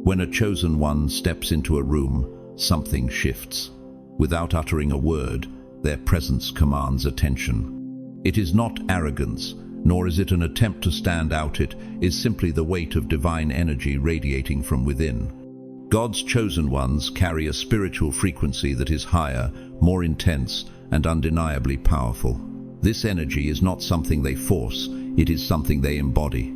When a chosen one steps into a room, something shifts. Without uttering a word, their presence commands attention. It is not arrogance, nor is it an attempt to stand out. It is simply the weight of divine energy radiating from within. God's chosen ones carry a spiritual frequency that is higher, more intense, and undeniably powerful. This energy is not something they force, it is something they embody.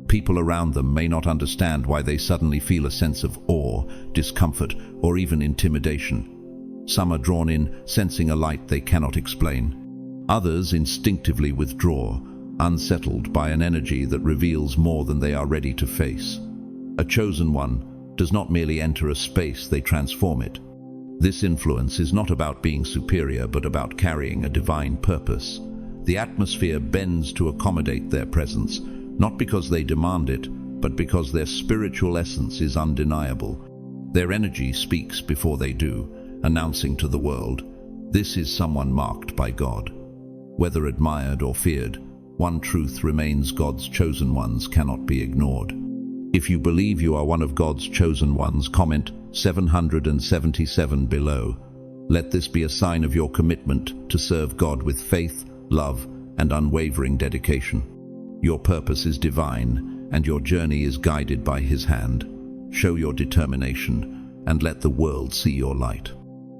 People around them may not understand why they suddenly feel a sense of awe, discomfort, or even intimidation. Some are drawn in, sensing a light they cannot explain. Others instinctively withdraw, unsettled by an energy that reveals more than they are ready to face. A chosen one does not merely enter a space, they transform it. This influence is not about being superior, but about carrying a divine purpose. The atmosphere bends to accommodate their presence, not because they demand it, but because their spiritual essence is undeniable. Their energy speaks before they do, announcing to the world, this is someone marked by God. Whether admired or feared, one truth remains: God's chosen ones cannot be ignored. If you believe you are one of God's chosen ones, comment 777 below. Let this be a sign of your commitment to serve God with faith, love, and unwavering dedication. Your purpose is divine, and your journey is guided by His hand. Show your determination, and let the world see your light.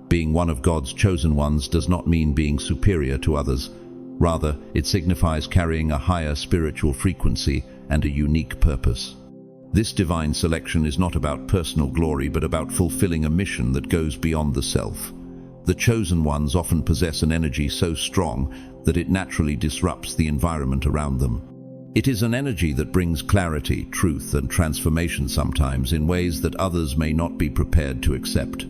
Being one of God's chosen ones does not mean being superior to others. Rather, it signifies carrying a higher spiritual frequency and a unique purpose. This divine selection is not about personal glory, but about fulfilling a mission that goes beyond the self. The chosen ones often possess an energy so strong that it naturally disrupts the environment around them. It is an energy that brings clarity, truth, and transformation, sometimes in ways that others may not be prepared to accept.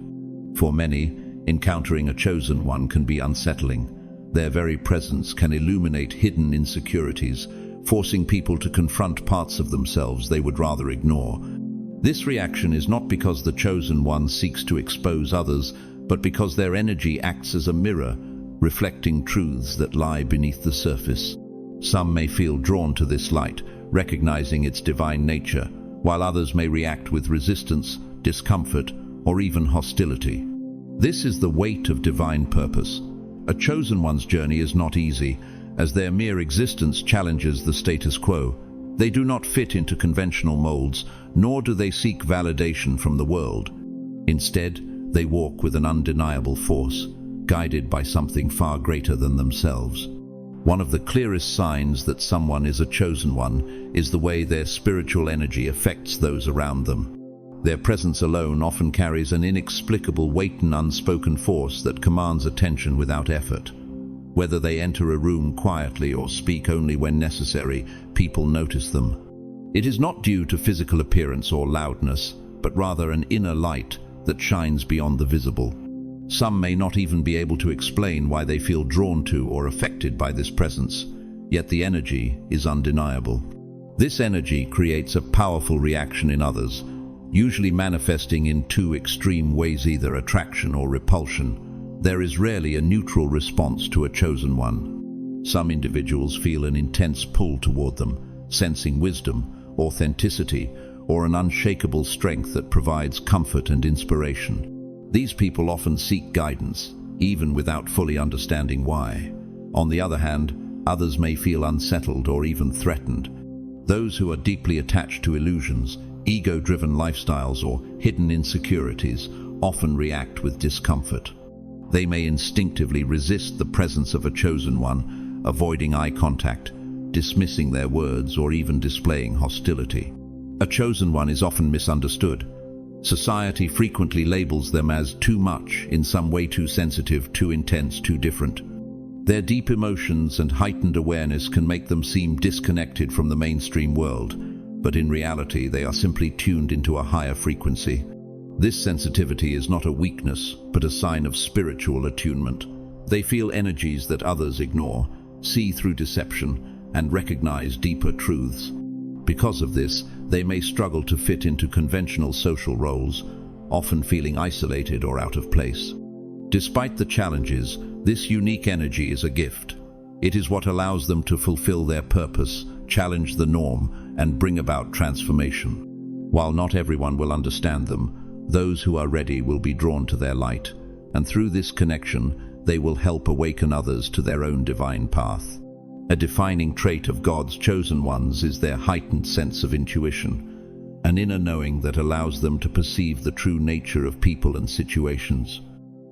For many, encountering a chosen one can be unsettling. Their very presence can illuminate hidden insecurities, forcing people to confront parts of themselves they would rather ignore. This reaction is not because the chosen one seeks to expose others, but because their energy acts as a mirror, reflecting truths that lie beneath the surface. Some may feel drawn to this light, recognizing its divine nature, while others may react with resistance, discomfort, or even hostility. This is the weight of divine purpose. A chosen one's journey is not easy, as their mere existence challenges the status quo. They do not fit into conventional molds, nor do they seek validation from the world. Instead, they walk with an undeniable force, guided by something far greater than themselves. One of the clearest signs that someone is a chosen one is the way their spiritual energy affects those around them. Their presence alone often carries an inexplicable weight and unspoken force that commands attention without effort. Whether they enter a room quietly or speak only when necessary, people notice them. It is not due to physical appearance or loudness, but rather an inner light that shines beyond the visible. Some may not even be able to explain why they feel drawn to or affected by this presence, yet the energy is undeniable. This energy creates a powerful reaction in others, usually manifesting in two extreme ways, either attraction or repulsion. There is rarely a neutral response to a chosen one. Some individuals feel an intense pull toward them, sensing wisdom, authenticity, or an unshakable strength that provides comfort and inspiration. These people often seek guidance, even without fully understanding why. On the other hand, others may feel unsettled or even threatened. Those who are deeply attached to illusions, ego-driven lifestyles, or hidden insecurities often react with discomfort. They may instinctively resist the presence of a chosen one, avoiding eye contact, dismissing their words, or even displaying hostility. A chosen one is often misunderstood. Society frequently labels them as too much, in some way too sensitive, too intense, too different. Their deep emotions and heightened awareness can make them seem disconnected from the mainstream world, but in reality they are simply tuned into a higher frequency. This sensitivity is not a weakness, but a sign of spiritual attunement. They feel energies that others ignore, see through deception, and recognize deeper truths. Because of this, they may struggle to fit into conventional social roles, often feeling isolated or out of place. Despite the challenges, this unique energy is a gift. It is what allows them to fulfill their purpose, challenge the norm, and bring about transformation. While not everyone will understand them, those who are ready will be drawn to their light, and through this connection, they will help awaken others to their own divine path. A defining trait of God's chosen ones is their heightened sense of intuition, an inner knowing that allows them to perceive the true nature of people and situations.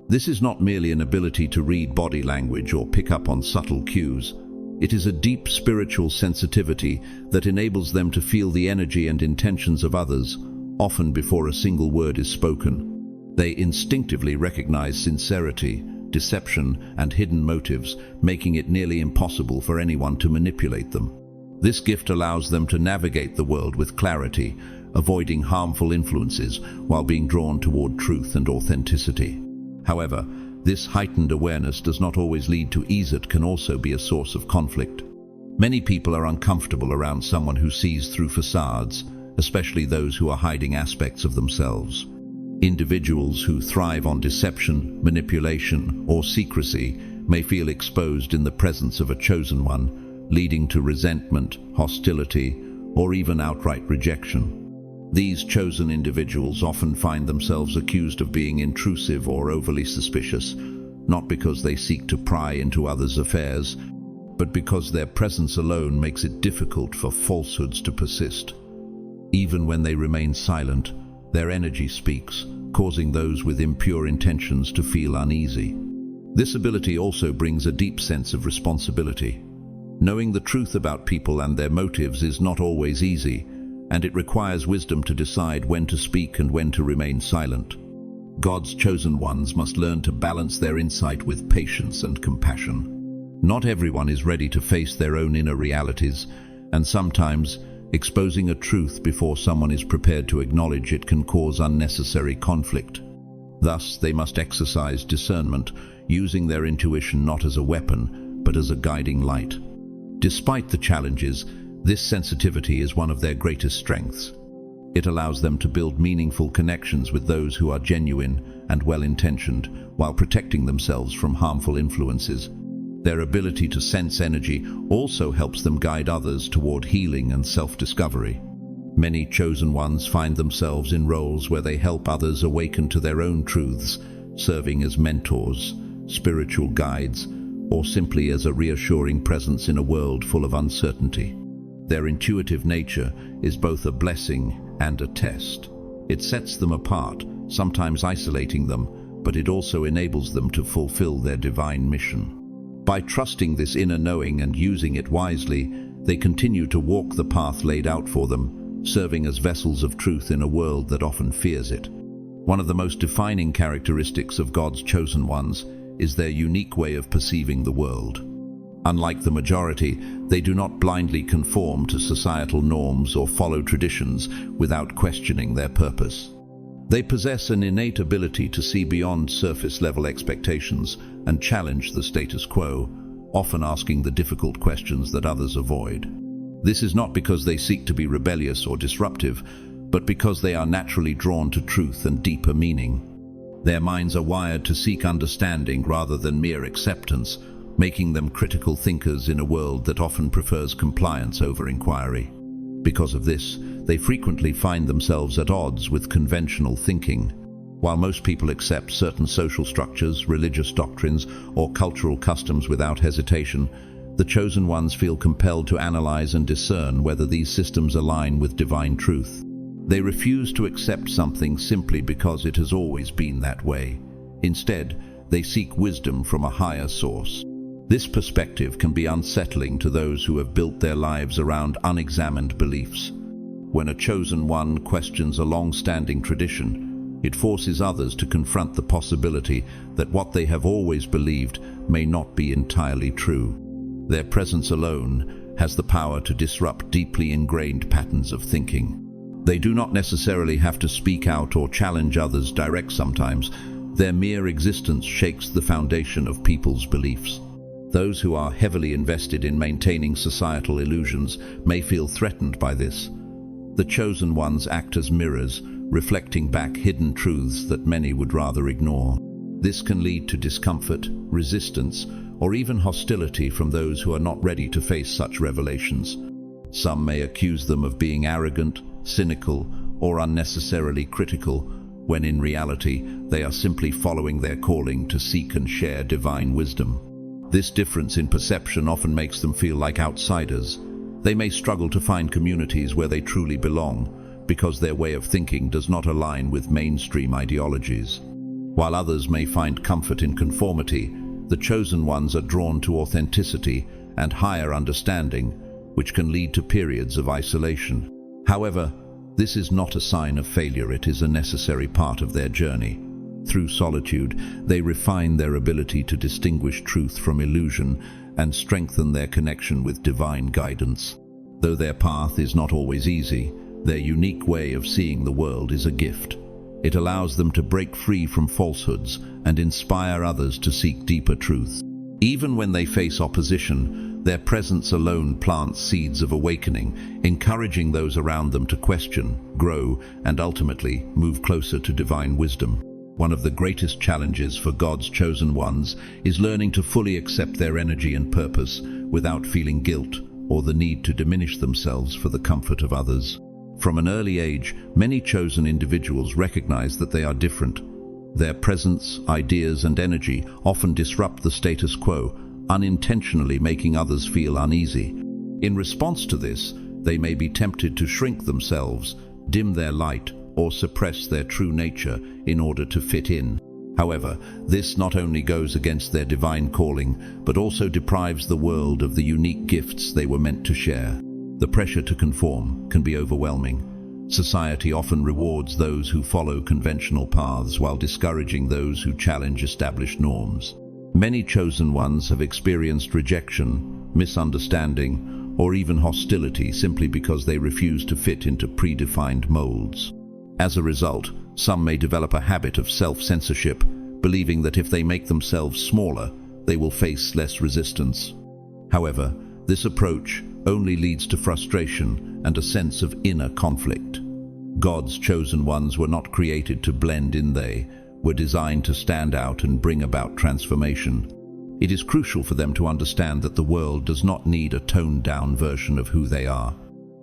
This is not merely an ability to read body language or pick up on subtle cues. It is a deep spiritual sensitivity that enables them to feel the energy and intentions of others, often before a single word is spoken. They instinctively recognize sincerity, deception, and hidden motives, making it nearly impossible for anyone to manipulate them. This gift allows them to navigate the world with clarity, avoiding harmful influences while being drawn toward truth and authenticity. However, this heightened awareness does not always lead to ease. It can also be a source of conflict. Many people are uncomfortable around someone who sees through facades, especially those who are hiding aspects of themselves. Individuals who thrive on deception, manipulation, or secrecy may feel exposed in the presence of a chosen one, leading to resentment, hostility, or even outright rejection. These chosen individuals often find themselves accused of being intrusive or overly suspicious, not because they seek to pry into others' affairs, but because their presence alone makes it difficult for falsehoods to persist. Even when they remain silent, their energy speaks, causing those with impure intentions to feel uneasy. This ability also brings a deep sense of responsibility. Knowing the truth about people and their motives is not always easy, and it requires wisdom to decide when to speak and when to remain silent. God's chosen ones must learn to balance their insight with patience and compassion. Not everyone is ready to face their own inner realities, and sometimes exposing a truth before someone is prepared to acknowledge it can cause unnecessary conflict. Thus, they must exercise discernment, using their intuition not as a weapon, but as a guiding light. Despite the challenges, this sensitivity is one of their greatest strengths. It allows them to build meaningful connections with those who are genuine and well-intentioned, while protecting themselves from harmful influences. Their ability to sense energy also helps them guide others toward healing and self-discovery. Many chosen ones find themselves in roles where they help others awaken to their own truths, serving as mentors, spiritual guides, or simply as a reassuring presence in a world full of uncertainty. Their intuitive nature is both a blessing and a test. It sets them apart, sometimes isolating them, but it also enables them to fulfill their divine mission. By trusting this inner knowing and using it wisely, they continue to walk the path laid out for them, serving as vessels of truth in a world that often fears it. One of the most defining characteristics of God's chosen ones is their unique way of perceiving the world. Unlike the majority, they do not blindly conform to societal norms or follow traditions without questioning their purpose. They possess an innate ability to see beyond surface-level expectations and challenge the status quo, often asking the difficult questions that others avoid. This is not because they seek to be rebellious or disruptive, but because they are naturally drawn to truth and deeper meaning. Their minds are wired to seek understanding rather than mere acceptance, making them critical thinkers in a world that often prefers compliance over inquiry. Because of this, they frequently find themselves at odds with conventional thinking. While most people accept certain social structures, religious doctrines, or cultural customs without hesitation, the chosen ones feel compelled to analyze and discern whether these systems align with divine truth. They refuse to accept something simply because it has always been that way. Instead, they seek wisdom from a higher source. This perspective can be unsettling to those who have built their lives around unexamined beliefs. When a chosen one questions a long-standing tradition, it forces others to confront the possibility that what they have always believed may not be entirely true. Their presence alone has the power to disrupt deeply ingrained patterns of thinking. They do not necessarily have to speak out or challenge others direct sometimes. Their mere existence shakes the foundation of people's beliefs. Those who are heavily invested in maintaining societal illusions may feel threatened by this. The chosen ones act as mirrors, reflecting back hidden truths that many would rather ignore. This can lead to discomfort, resistance, or even hostility from those who are not ready to face such revelations. Some may accuse them of being arrogant, cynical, or unnecessarily critical, when in reality they are simply following their calling to seek and share divine wisdom. This difference in perception often makes them feel like outsiders. They may struggle to find communities where they truly belong, because their way of thinking does not align with mainstream ideologies. While others may find comfort in conformity, the chosen ones are drawn to authenticity and higher understanding, which can lead to periods of isolation. However, this is not a sign of failure, it is a necessary part of their journey. Through solitude, they refine their ability to distinguish truth from illusion and strengthen their connection with divine guidance. Though their path is not always easy, their unique way of seeing the world is a gift. It allows them to break free from falsehoods and inspire others to seek deeper truth. Even when they face opposition, their presence alone plants seeds of awakening, encouraging those around them to question, grow, and ultimately move closer to divine wisdom. One of the greatest challenges for God's chosen ones is learning to fully accept their energy and purpose without feeling guilt or the need to diminish themselves for the comfort of others. From an early age, many chosen individuals recognize that they are different. Their presence, ideas, and energy often disrupt the status quo, unintentionally making others feel uneasy. In response to this, they may be tempted to shrink themselves, dim their light, or suppress their true nature in order to fit in. However, this not only goes against their divine calling, but also deprives the world of the unique gifts they were meant to share. The pressure to conform can be overwhelming. Society often rewards those who follow conventional paths while discouraging those who challenge established norms. Many chosen ones have experienced rejection, misunderstanding, or even hostility simply because they refuse to fit into predefined molds. As a result, some may develop a habit of self-censorship, believing that if they make themselves smaller, they will face less resistance. However, this approach only leads to frustration and a sense of inner conflict. God's chosen ones were not created to blend in, they were designed to stand out and bring about transformation. It is crucial for them to understand that the world does not need a toned-down version of who they are.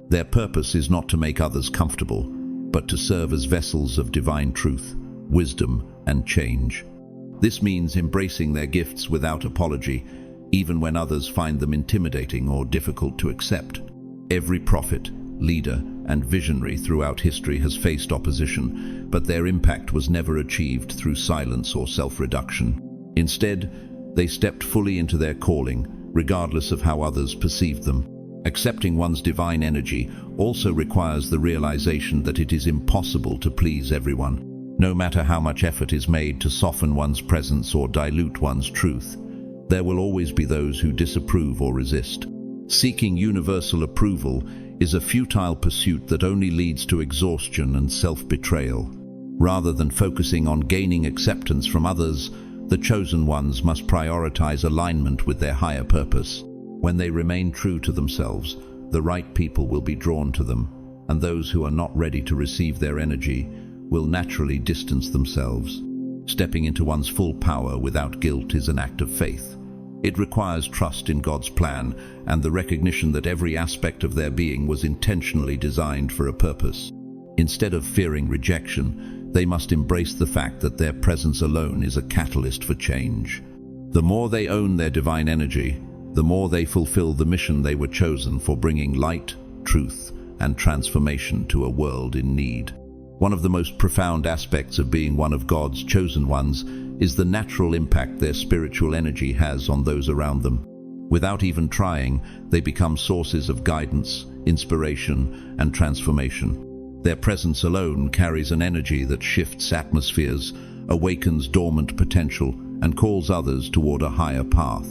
Their purpose is not to make others comfortable, but to serve as vessels of divine truth, wisdom, and change. This means embracing their gifts without apology, even when others find them intimidating or difficult to accept. Every prophet, leader, and visionary throughout history has faced opposition, but their impact was never achieved through silence or self-reduction. Instead, they stepped fully into their calling, regardless of how others perceived them. Accepting one's divine energy also requires the realization that it is impossible to please everyone. No matter how much effort is made to soften one's presence or dilute one's truth, there will always be those who disapprove or resist. Seeking universal approval is a futile pursuit that only leads to exhaustion and self-betrayal. Rather than focusing on gaining acceptance from others, the chosen ones must prioritize alignment with their higher purpose. When they remain true to themselves, the right people will be drawn to them, and those who are not ready to receive their energy will naturally distance themselves. Stepping into one's full power without guilt is an act of faith. It requires trust in God's plan and the recognition that every aspect of their being was intentionally designed for a purpose. Instead of fearing rejection, they must embrace the fact that their presence alone is a catalyst for change. The more they own their divine energy, the more they fulfill the mission they were chosen for, bringing light, truth, and transformation to a world in need. One of the most profound aspects of being one of God's chosen ones is the natural impact their spiritual energy has on those around them. Without even trying, they become sources of guidance, inspiration, and transformation. Their presence alone carries an energy that shifts atmospheres, awakens dormant potential, and calls others toward a higher path.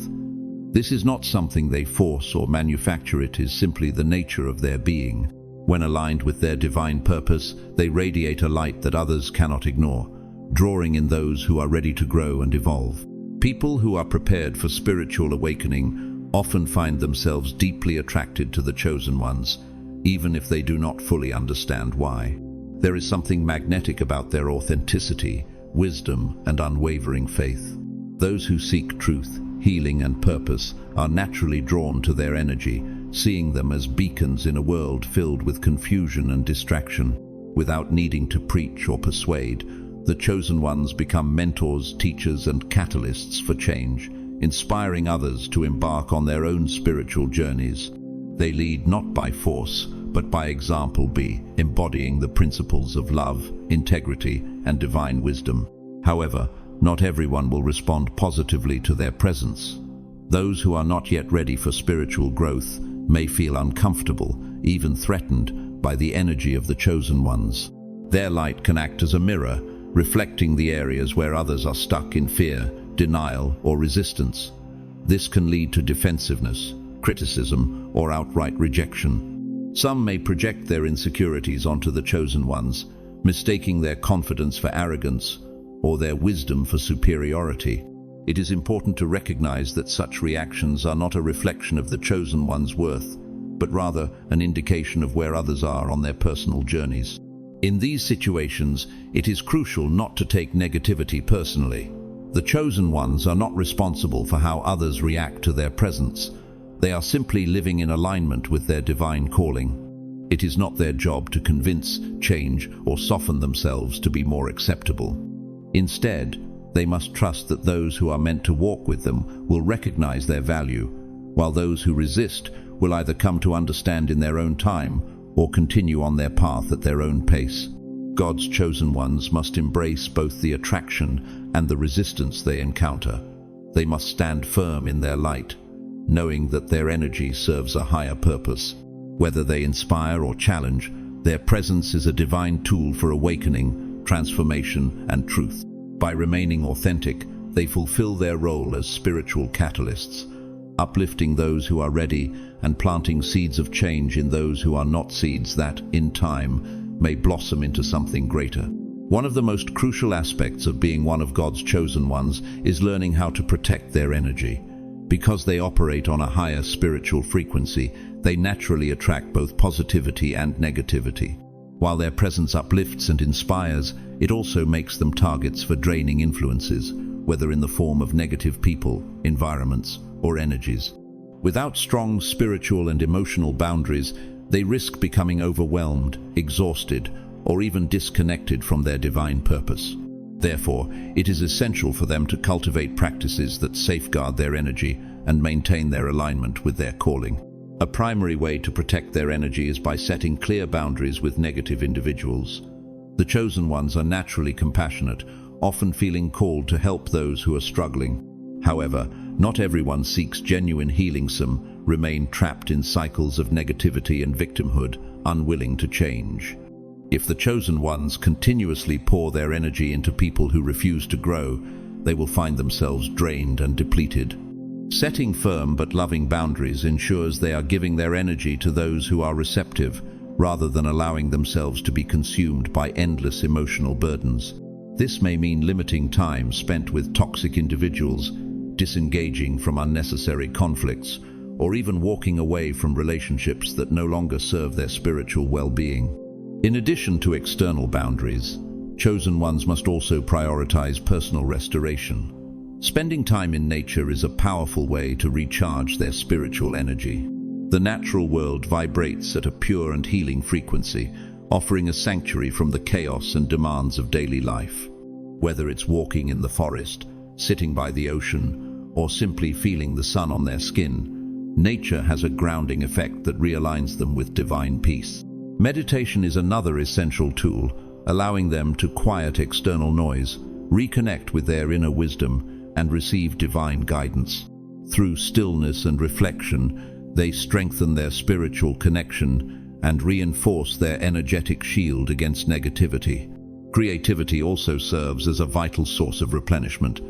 This is not something they force or manufacture, it is simply the nature of their being. When aligned with their divine purpose, they radiate a light that others cannot ignore, drawing in those who are ready to grow and evolve. People who are prepared for spiritual awakening often find themselves deeply attracted to the chosen ones, even if they do not fully understand why. There is something magnetic about their authenticity, wisdom, and unwavering faith. Those who seek truth, healing, and purpose are naturally drawn to their energy, seeing them as beacons in a world filled with confusion and distraction. Without needing to preach or persuade, the chosen ones become mentors, teachers, and catalysts for change, inspiring others to embark on their own spiritual journeys. They lead not by force, but by example, embodying the principles of love, integrity, and divine wisdom. However, not everyone will respond positively to their presence. Those who are not yet ready for spiritual growth may feel uncomfortable, even threatened, by the energy of the chosen ones. Their light can act as a mirror, reflecting the areas where others are stuck in fear, denial, or resistance. This can lead to defensiveness, criticism, or outright rejection. Some may project their insecurities onto the chosen ones, mistaking their confidence for arrogance or their wisdom for superiority. It is important to recognize that such reactions are not a reflection of the chosen one's worth, but rather an indication of where others are on their personal journeys. In these situations, it is crucial not to take negativity personally. The chosen ones are not responsible for how others react to their presence. They are simply living in alignment with their divine calling. It is not their job to convince, change, or soften themselves to be more acceptable. Instead, they must trust that those who are meant to walk with them will recognize their value, while those who resist will either come to understand in their own time or continue on their path at their own pace. God's chosen ones must embrace both the attraction and the resistance they encounter. They must stand firm in their light, knowing that their energy serves a higher purpose. Whether they inspire or challenge, their presence is a divine tool for awakening, transformation, and truth. By remaining authentic, they fulfill their role as spiritual catalysts, uplifting those who are ready and planting seeds of change in those who are not, seeds that, in time, may blossom into something greater. One of the most crucial aspects of being one of God's chosen ones is learning how to protect their energy. Because they operate on a higher spiritual frequency, they naturally attract both positivity and negativity. While their presence uplifts and inspires, it also makes them targets for draining influences, whether in the form of negative people, environments, or energies. Without strong spiritual and emotional boundaries, they risk becoming overwhelmed, exhausted, or even disconnected from their divine purpose. Therefore, it is essential for them to cultivate practices that safeguard their energy and maintain their alignment with their calling. A primary way to protect their energy is by setting clear boundaries with negative individuals. The chosen ones are naturally compassionate, often feeling called to help those who are struggling. However, not everyone seeks genuine healing. Some remain trapped in cycles of negativity and victimhood, unwilling to change. If the chosen ones continuously pour their energy into people who refuse to grow, they will find themselves drained and depleted. Setting firm but loving boundaries ensures they are giving their energy to those who are receptive, rather than allowing themselves to be consumed by endless emotional burdens. This may mean limiting time spent with toxic individuals, disengaging from unnecessary conflicts, or even walking away from relationships that no longer serve their spiritual well-being. In addition to external boundaries, chosen ones must also prioritize personal restoration. Spending time in nature is a powerful way to recharge their spiritual energy. The natural world vibrates at a pure and healing frequency, offering a sanctuary from the chaos and demands of daily life. Whether it's walking in the forest, sitting by the ocean, or simply feeling the sun on their skin, nature has a grounding effect that realigns them with divine peace. Meditation is another essential tool, allowing them to quiet external noise, reconnect with their inner wisdom, and receive divine guidance. Through stillness and reflection, they strengthen their spiritual connection and reinforce their energetic shield against negativity. Creativity also serves as a vital source of replenishment.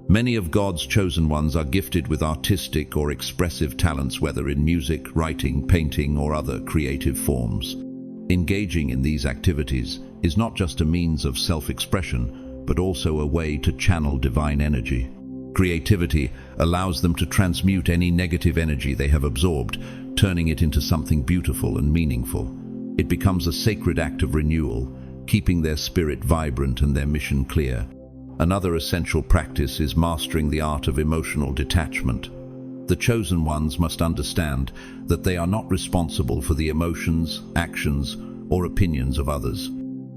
Many of God's chosen ones are gifted with artistic or expressive talents, whether in music, writing, painting, or other creative forms. Engaging in these activities is not just a means of self-expression, but also a way to channel divine energy. Creativity allows them to transmute any negative energy they have absorbed, turning it into something beautiful and meaningful. It becomes a sacred act of renewal, keeping their spirit vibrant and their mission clear. Another essential practice is mastering the art of emotional detachment. The chosen ones must understand that they are not responsible for the emotions, actions, or opinions of others.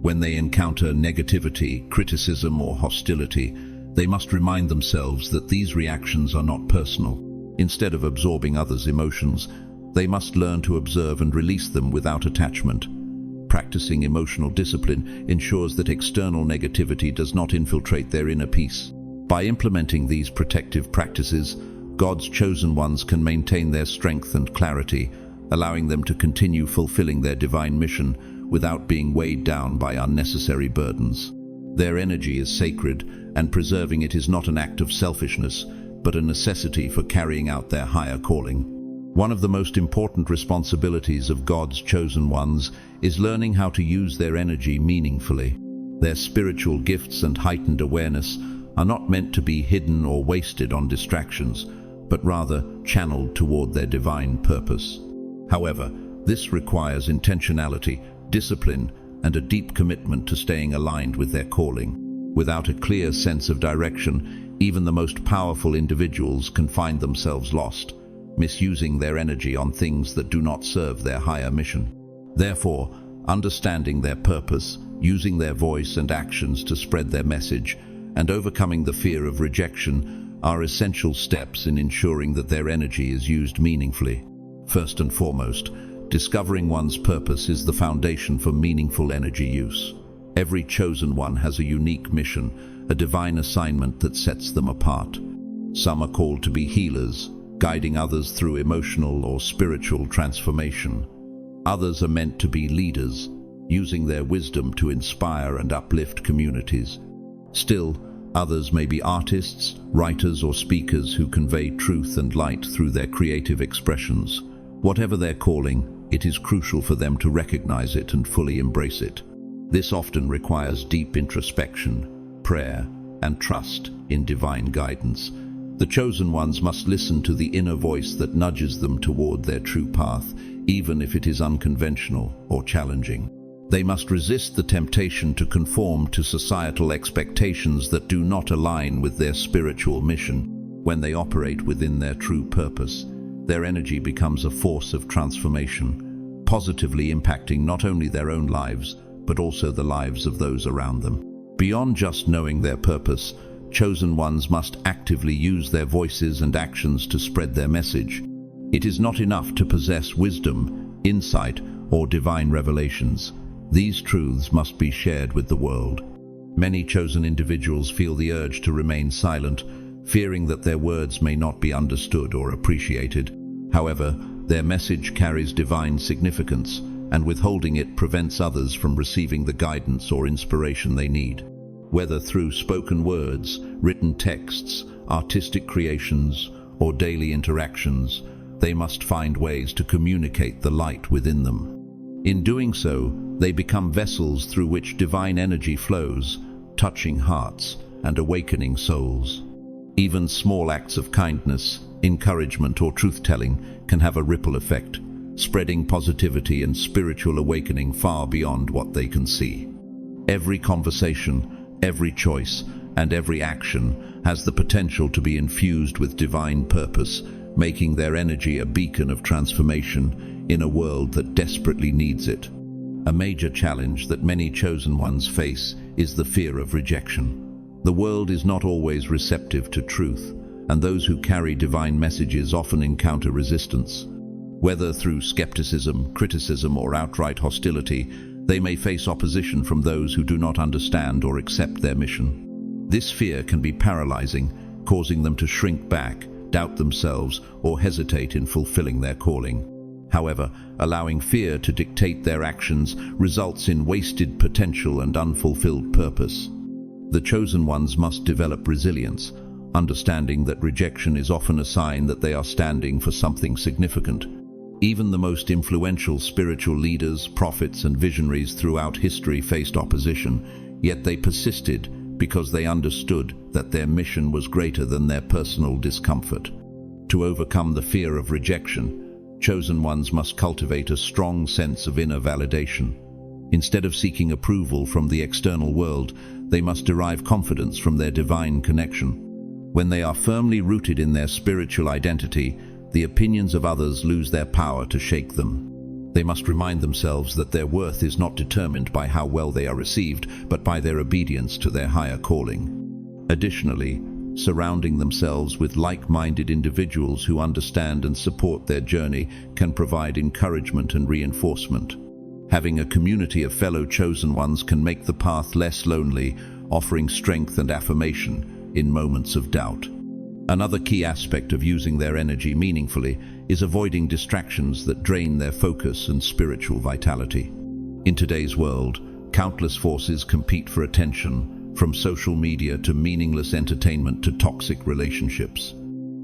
When they encounter negativity, criticism, or hostility, they must remind themselves that these reactions are not personal. Instead of absorbing others' emotions, they must learn to observe and release them without attachment. Practicing emotional discipline ensures that external negativity does not infiltrate their inner peace. By implementing these protective practices, God's chosen ones can maintain their strength and clarity, allowing them to continue fulfilling their divine mission without being weighed down by unnecessary burdens. Their energy is sacred, and preserving it is not an act of selfishness, but a necessity for carrying out their higher calling. One of the most important responsibilities of God's chosen ones is learning how to use their energy meaningfully. Their spiritual gifts and heightened awareness are not meant to be hidden or wasted on distractions, but rather channeled toward their divine purpose. However, this requires intentionality, discipline, and a deep commitment to staying aligned with their calling. Without a clear sense of direction, even the most powerful individuals can find themselves lost, misusing their energy on things that do not serve their higher mission. Therefore, understanding their purpose, using their voice and actions to spread their message, and overcoming the fear of rejection are essential steps in ensuring that their energy is used meaningfully. First and foremost, discovering one's purpose is the foundation for meaningful energy use. Every chosen one has a unique mission, a divine assignment that sets them apart. Some are called to be healers, guiding others through emotional or spiritual transformation. Others are meant to be leaders, using their wisdom to inspire and uplift communities. Still, others may be artists, writers, or speakers who convey truth and light through their creative expressions. Whatever their calling, it is crucial for them to recognize it and fully embrace it. This often requires deep introspection, prayer, and trust in divine guidance. The chosen ones must listen to the inner voice that nudges them toward their true path, even if it is unconventional or challenging. They must resist the temptation to conform to societal expectations that do not align with their spiritual mission. When they operate within their true purpose, their energy becomes a force of transformation, positively impacting not only their own lives, but also the lives of those around them. Beyond just knowing their purpose, chosen ones must actively use their voices and actions to spread their message. It is not enough to possess wisdom, insight, or divine revelations. These truths must be shared with the world. Many chosen individuals feel the urge to remain silent, fearing that their words may not be understood or appreciated. However, their message carries divine significance, and withholding it prevents others from receiving the guidance or inspiration they need. Whether through spoken words, written texts, artistic creations, or daily interactions, they must find ways to communicate the light within them. In doing so, they become vessels through which divine energy flows, touching hearts and awakening souls. Even small acts of kindness, encouragement, or truth-telling can have a ripple effect, spreading positivity and spiritual awakening far beyond what they can see. Every conversation, every choice, and every action has the potential to be infused with divine purpose, making their energy a beacon of transformation in a world that desperately needs it. A major challenge that many chosen ones face is the fear of rejection. The world is not always receptive to truth, and those who carry divine messages often encounter resistance. Whether through skepticism, criticism, or outright hostility, they may face opposition from those who do not understand or accept their mission. This fear can be paralyzing, causing them to shrink back, doubt themselves, or hesitate in fulfilling their calling. However, allowing fear to dictate their actions results in wasted potential and unfulfilled purpose. The chosen ones must develop resilience, understanding that rejection is often a sign that they are standing for something significant. Even the most influential spiritual leaders, prophets, and visionaries throughout history faced opposition, yet they persisted because they understood that their mission was greater than their personal discomfort. To overcome the fear of rejection, chosen ones must cultivate a strong sense of inner validation. Instead of seeking approval from the external world, they must derive confidence from their divine connection. When they are firmly rooted in their spiritual identity, the opinions of others lose their power to shake them. They must remind themselves that their worth is not determined by how well they are received, but by their obedience to their higher calling. Additionally, surrounding themselves with like-minded individuals who understand and support their journey can provide encouragement and reinforcement. Having a community of fellow chosen ones can make the path less lonely, offering strength and affirmation in moments of doubt. Another key aspect of using their energy meaningfully is avoiding distractions that drain their focus and spiritual vitality. In today's world, countless forces compete for attention, from social media to meaningless entertainment to toxic relationships.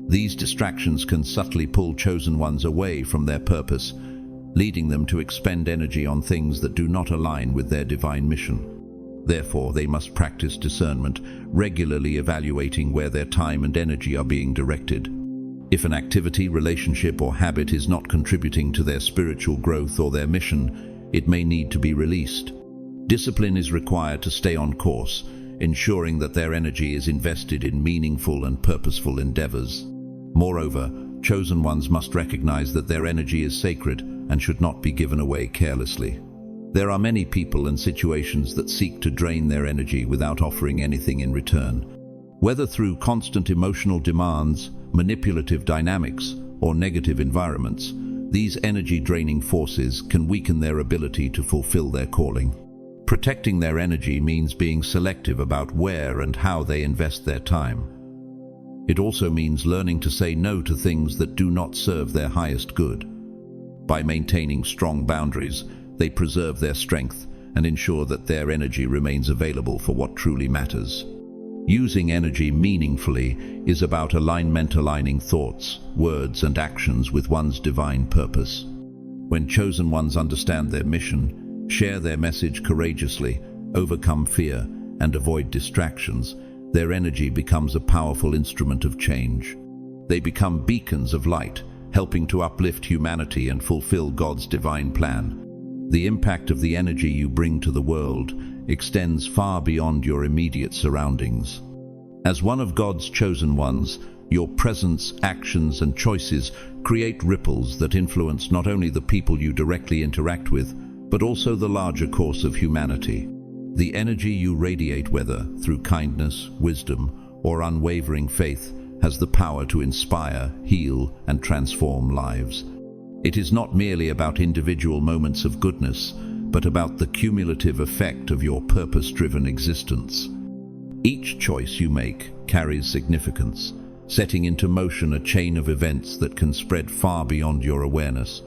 These distractions can subtly pull chosen ones away from their purpose, leading them to expend energy on things that do not align with their divine mission. Therefore, they must practice discernment, regularly evaluating where their time and energy are being directed. If an activity, relationship, or habit is not contributing to their spiritual growth or their mission, it may need to be released. Discipline is required to stay on course, ensuring that their energy is invested in meaningful and purposeful endeavors. Moreover, chosen ones must recognize that their energy is sacred and should not be given away carelessly. There are many people and situations that seek to drain their energy without offering anything in return. Whether through constant emotional demands, manipulative dynamics, or negative environments, these energy-draining forces can weaken their ability to fulfill their calling. Protecting their energy means being selective about where and how they invest their time. It also means learning to say no to things that do not serve their highest good. By maintaining strong boundaries, they preserve their strength and ensure that their energy remains available for what truly matters. Using energy meaningfully is about aligning thoughts, words, and actions with one's divine purpose. When chosen ones understand their mission, share their message courageously, overcome fear, and avoid distractions, their energy becomes a powerful instrument of change. They become beacons of light, helping to uplift humanity and fulfill God's divine plan. The impact of the energy you bring to the world extends far beyond your immediate surroundings. As one of God's chosen ones, your presence, actions, and choices create ripples that influence not only the people you directly interact with, but also the larger course of humanity. The energy you radiate, whether through kindness, wisdom, or unwavering faith, has the power to inspire, heal, and transform lives. It is not merely about individual moments of goodness, but about the cumulative effect of your purpose-driven existence. Each choice you make carries significance, setting into motion a chain of events that can spread far beyond your awareness.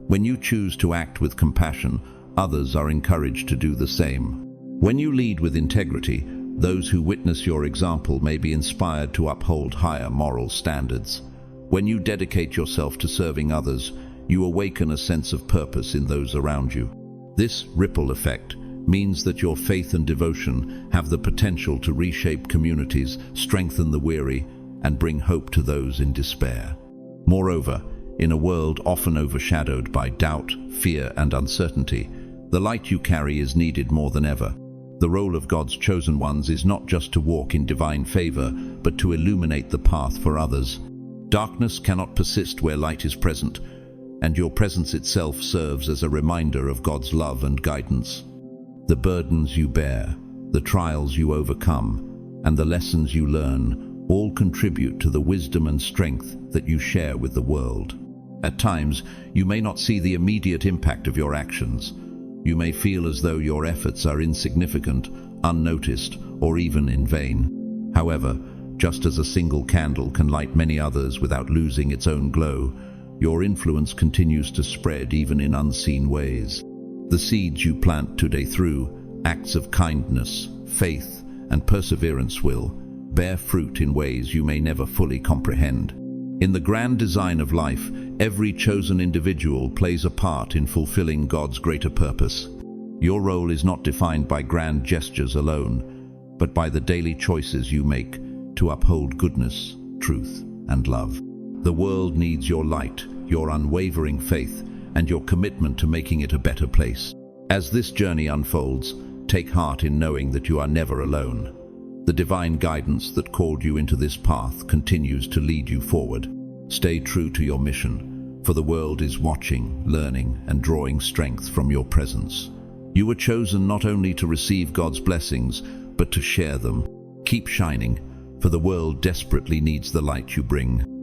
When you choose to act with compassion, others are encouraged to do the same. When you lead with integrity, those who witness your example may be inspired to uphold higher moral standards. When you dedicate yourself to serving others, you awaken a sense of purpose in those around you. This ripple effect means that your faith and devotion have the potential to reshape communities, strengthen the weary, and bring hope to those in despair. Moreover, in a world often overshadowed by doubt, fear, and uncertainty, the light you carry is needed more than ever. The role of God's chosen ones is not just to walk in divine favor, but to illuminate the path for others. Darkness cannot persist where light is present, and your presence itself serves as a reminder of God's love and guidance. The burdens you bear, the trials you overcome, and the lessons you learn all contribute to the wisdom and strength that you share with the world. At times, you may not see the immediate impact of your actions. You may feel as though your efforts are insignificant, unnoticed, or even in vain. However, just as a single candle can light many others without losing its own glow, your influence continues to spread even in unseen ways. The seeds you plant today through acts of kindness, faith, and perseverance will bear fruit in ways you may never fully comprehend. In the grand design of life, every chosen individual plays a part in fulfilling God's greater purpose. Your role is not defined by grand gestures alone, but by the daily choices you make to uphold goodness, truth, and love. The world needs your light, your unwavering faith, and your commitment to making it a better place. As this journey unfolds, take heart in knowing that you are never alone. The divine guidance that called you into this path continues to lead you forward. Stay true to your mission, for the world is watching, learning, and drawing strength from your presence. You were chosen not only to receive God's blessings, but to share them. Keep shining, for the world desperately needs the light you bring.